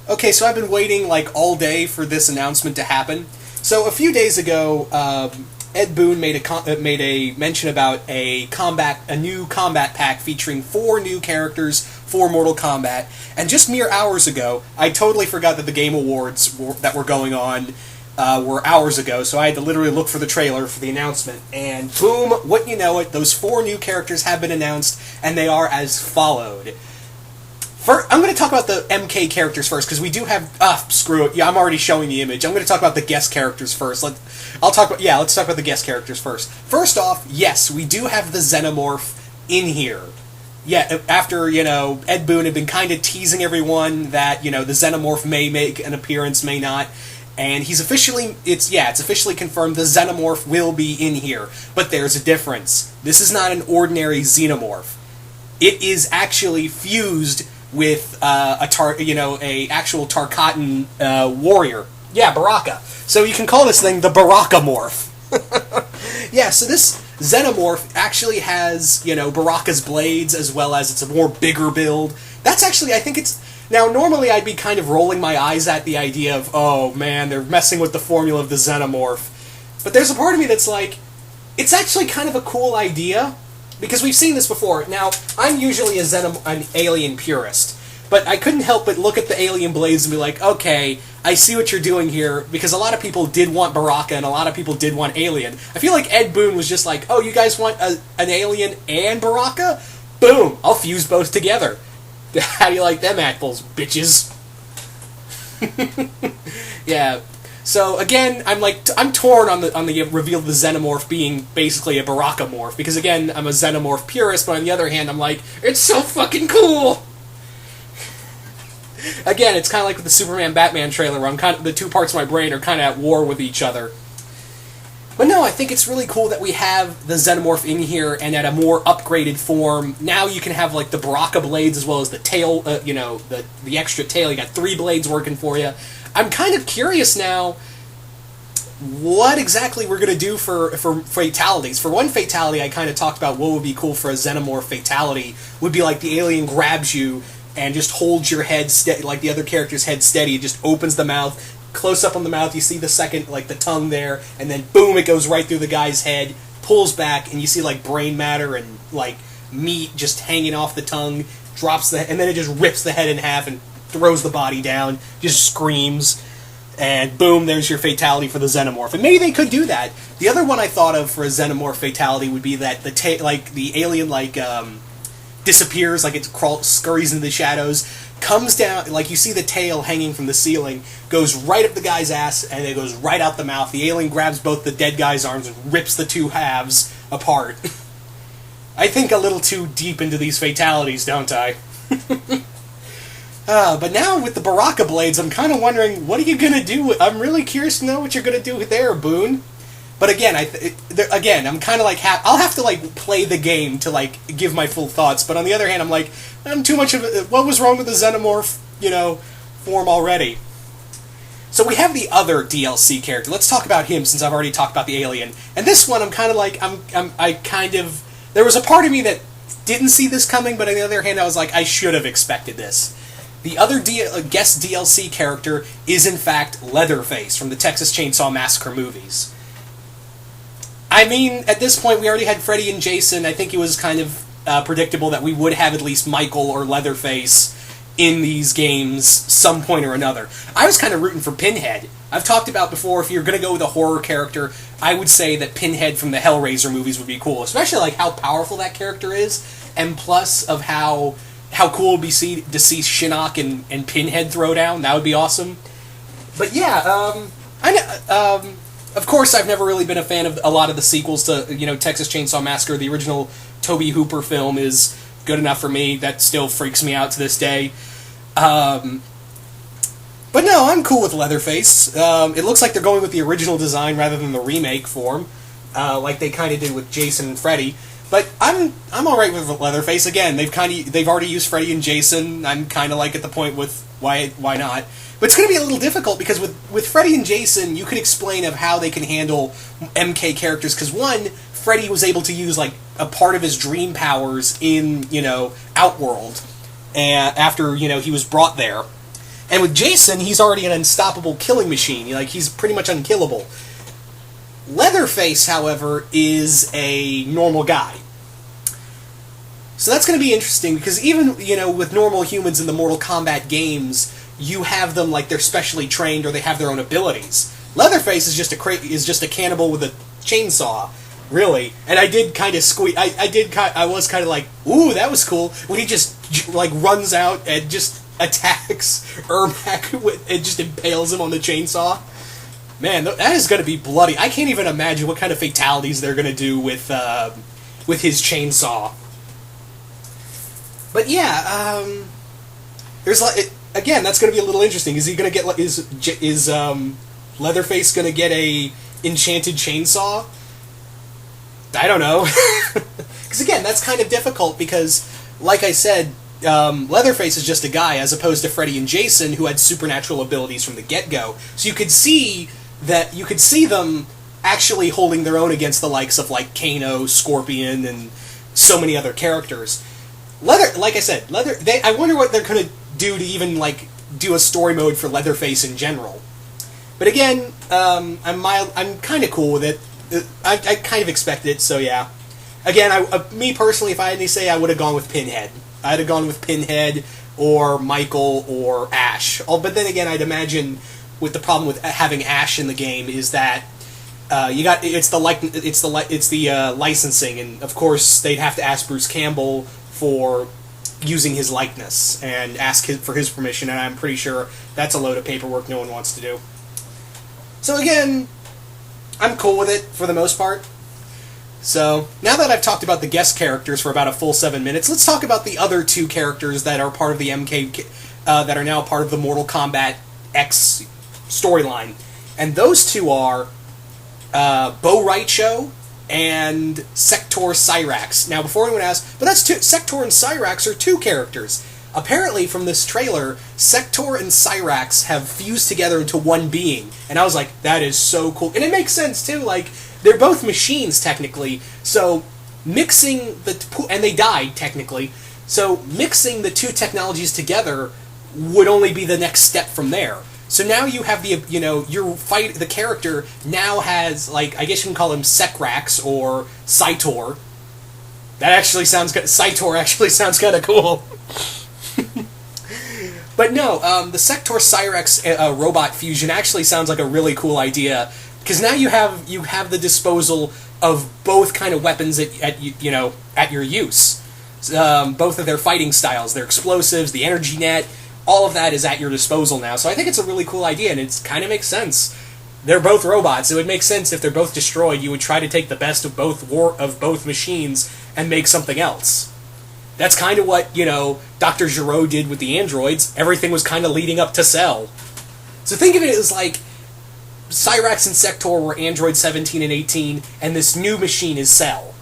Okay, so I've been waiting like all day for this announcement to happen. So a few days ago, Ed Boon made a mention about a new combat pack featuring 4 new characters for Mortal Kombat. And just mere hours ago, I totally forgot that the Game Awards that were going on were hours ago. So I had to literally look for the trailer for the announcement. And boom, what you know it, those 4 new characters have been announced, and they are as followed. I'm going to talk about the MK characters first, because we do have... screw it. Yeah, I'm already showing the image. I'm going to talk about the guest characters first. Let's talk about the guest characters first. First off, yes, we do have the Xenomorph in here. Yeah, after, Ed Boon had been kind of teasing everyone that, the Xenomorph may make an appearance, may not. And it's officially confirmed the Xenomorph will be in here. But there's a difference. This is not an ordinary Xenomorph. It is actually fused with a actual Tarkatan warrior. Yeah, Baraka. So you can call this thing the Baraka-morph. Yeah, so this Xenomorph actually has, Baraka's blades, as well as it's a more bigger build. That's actually, I think it's... Now, normally I'd be kind of rolling my eyes at the idea of, oh man, they're messing with the formula of the Xenomorph. But there's a part of me that's like, it's actually kind of a cool idea, because we've seen this before. Now, I'm usually an alien purist, but I couldn't help but look at the alien blades and be like, okay, I see what you're doing here, because a lot of people did want Baraka and a lot of people did want Alien. I feel like Ed Boon was just like, oh, you guys want an Alien and Baraka? Boom, I'll fuse both together. How do you like them apples, bitches? Yeah. So again, I'm torn on the reveal of the Xenomorph being basically a Baraka-morph, because again, I'm a Xenomorph purist, but on the other hand, I'm like, it's so fucking cool! Again, it's kind of like with the Superman-Batman trailer, where the two parts of my brain are kind of at war with each other. But no, I think it's really cool that we have the Xenomorph in here, and at a more upgraded form. Now you can have, like, the Baraka blades, as well as the tail, the extra tail. You got 3 blades working for you. I'm kind of curious now what exactly we're going to do for fatalities. For one fatality, I kind of talked about what would be cool for a Xenomorph fatality. Would be like the alien grabs you and just holds your head steady, like the other character's head steady. It just opens the mouth. Close up on the mouth, you see the second, like the tongue there, and then boom, it goes right through the guy's head, pulls back, and you see like brain matter and like meat just hanging off the tongue, and then it just rips the head in half and throws the body down, just screams, and boom, there's your fatality for the Xenomorph. And maybe they could do that. The other one I thought of for a Xenomorph fatality would be that the alien disappears, like it scurries into the shadows, comes down, like you see the tail hanging from the ceiling, goes right up the guy's ass, and it goes right out the mouth. The alien grabs both the dead guy's arms and rips the two halves apart. I think a little too deep into these fatalities, don't I? But now with the Baraka blades, I'm kind of wondering, what are you going to do? I'm really curious to know what you're going to do there, Boone. But again, I'm kind of like, I'll have to like play the game to like give my full thoughts. But on the other hand, I'm like, I'm too much of what was wrong with the Xenomorph, form already. So we have the other DLC character. Let's talk about him since I've already talked about the alien. And this one, I'm kind of like, there was a part of me that didn't see this coming, but on the other hand, I was like, I should have expected this. The other guest DLC character is in fact Leatherface from the Texas Chainsaw Massacre movies. I mean, at this point, we already had Freddy and Jason. I think it was kind of predictable that we would have at least Michael or Leatherface in these games some point or another. I was kind of rooting for Pinhead. I've talked about before, if you're going to go with a horror character, I would say that Pinhead from the Hellraiser movies would be cool, especially like how powerful that character is, and plus of how cool it would be to see Shinnok and Pinhead throw down. That would be awesome. But yeah, of course, I've never really been a fan of a lot of the sequels to, Texas Chainsaw Massacre. The original Tobe Hooper film is good enough for me. That still freaks me out to this day. But no, I'm cool with Leatherface. It looks like they're going with the original design rather than the remake form, like they kind of did with Jason and Freddy. But I'm all right with Leatherface. Again, they've already used Freddy and Jason. I'm kind of like at the point with why not. But it's going to be a little difficult because with Freddy and Jason, you could explain of how they can handle MK characters. Because one, Freddy was able to use like a part of his dream powers in Outworld, and after he was brought there. And with Jason, he's already an unstoppable killing machine. Like, he's pretty much unkillable. Leatherface, however, is a normal guy. So that's going to be interesting, because even, with normal humans in the Mortal Kombat games, you have them like they're specially trained or they have their own abilities. Leatherface is just a cannibal with a chainsaw, really. And I did kind of I was kind of like, ooh, that was cool, when he just, like, runs out and just attacks Ermac and just impales him on the chainsaw. Man, that is going to be bloody. I can't even imagine what kind of fatalities they're going to do with his chainsaw. But yeah, there's again, that's going to be a little interesting. Is he going to get is Leatherface going to get a enchanted chainsaw? I don't know. Because again, that's kind of difficult because, like I said, Leatherface is just a guy, as opposed to Freddy and Jason, who had supernatural abilities from the get-go. So you could see them actually holding their own against the likes of, like, Kano, Scorpion, and so many other characters. Like I said, I wonder what they're going to do to even, like, do a story mode for Leatherface in general. But again, I'm kind of cool with it. I kind of expected it, so yeah. Again, me personally, if I had to say, I would have gone with Pinhead. I'd have gone with Pinhead or Michael or Ash. But then again, I'd imagine with the problem with having Ash in the game is that it's the licensing, and of course they'd have to ask Bruce Campbell for using his likeness and ask for his permission, and I'm pretty sure that's a load of paperwork no one wants to do. So again, I'm cool with it for the most part. So, now that I've talked about the guest characters for about a full 7 minutes, let's talk about the other two characters that are part of the that are now part of the Mortal Kombat X storyline. And those two are Bo Raicho and Sector Cyrax. Now, before anyone asks, but that's Sector and Cyrax are two characters. Apparently, from this trailer, Sector and Cyrax have fused together into one being. And I was like, that is so cool. And it makes sense, too. Like, they're both machines, technically. So, mixing and they died, technically. So, mixing the two technologies together would only be the next step from there. So now you have the character now has, like, I guess you can call him Secrax or Cytor. That actually sounds good. Cytor actually sounds kind of cool. But no, the Sector Cyrax robot fusion actually sounds like a really cool idea, because now you have the disposal of both kind of weapons at your use. Both of their fighting styles, their explosives, the energy net, all of that is at your disposal now. So I think it's a really cool idea, and it kind of makes sense. They're both robots. It would make sense if they're both destroyed. You would try to take the best of both machines and make something else. That's kind of what, Dr. Giraud did with the androids. Everything was kind of leading up to Cell. So think of it as like Cyrax and Sector were Android 17 and 18, and this new machine is Cell.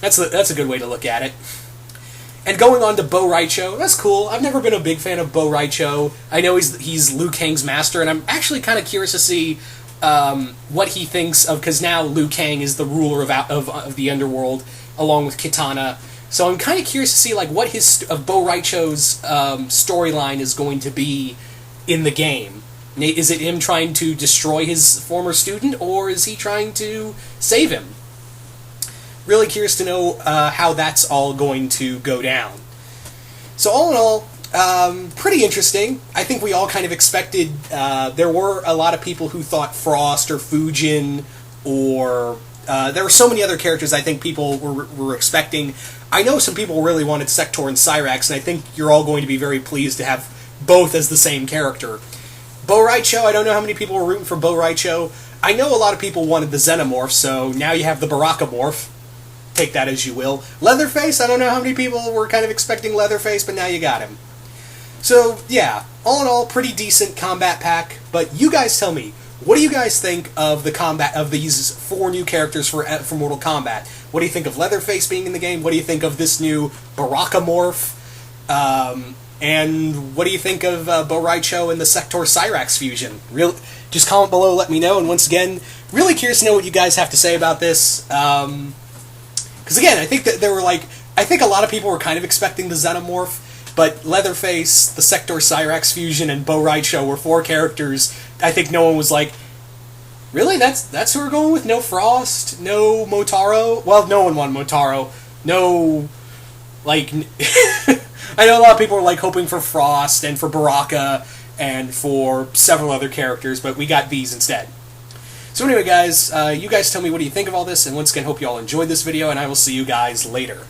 That's a good way to look at it. And going on to Bo Raicho, that's cool. I've never been a big fan of Bo Raicho. I know he's Liu Kang's master, and I'm actually kind of curious to see what he thinks of, because now Liu Kang is the ruler of the underworld, along with Kitana. So I'm kind of curious to see like what Bo Raicho's storyline is going to be in the game. Is it him trying to destroy his former student, or is he trying to save him? Really curious to know how that's all going to go down. So all in all, pretty interesting. I think we all kind of expected, there were a lot of people who thought Frost or Fujin, or there were so many other characters I think people were expecting. I know some people really wanted Sector and Cyrax, and I think you're all going to be very pleased to have both as the same character. Bo Raicho, I don't know how many people were rooting for Bo Raicho. I know a lot of people wanted the Xenomorph, so now you have the Barakamorph. Take that as you will. Leatherface, I don't know how many people were kind of expecting Leatherface, but now you got him. So, yeah, all in all, pretty decent combat pack, but you guys tell me, what do you guys think of the combat of these 4 new characters for Mortal Kombat? What do you think of Leatherface being in the game? What do you think of this new Barakamorph? And what do you think of Bo Raicho and the Sector Cyrax fusion? Just comment below, let me know, and once again, really curious to know what you guys have to say about this. Because again, I think that I think a lot of people were kind of expecting the Xenomorph, But Leatherface, the Sector Cyrax fusion, and Bo Raicho were 4 characters. I think no one was like, really? That's who we're going with? No Frost? No Motaro? Well, no one wanted Motaro. No, like... I know a lot of people were like hoping for Frost and for Baraka and for several other characters, but we got these instead. So anyway, guys, you guys tell me what do you think of all this, and once again, hope you all enjoyed this video, and I will see you guys later.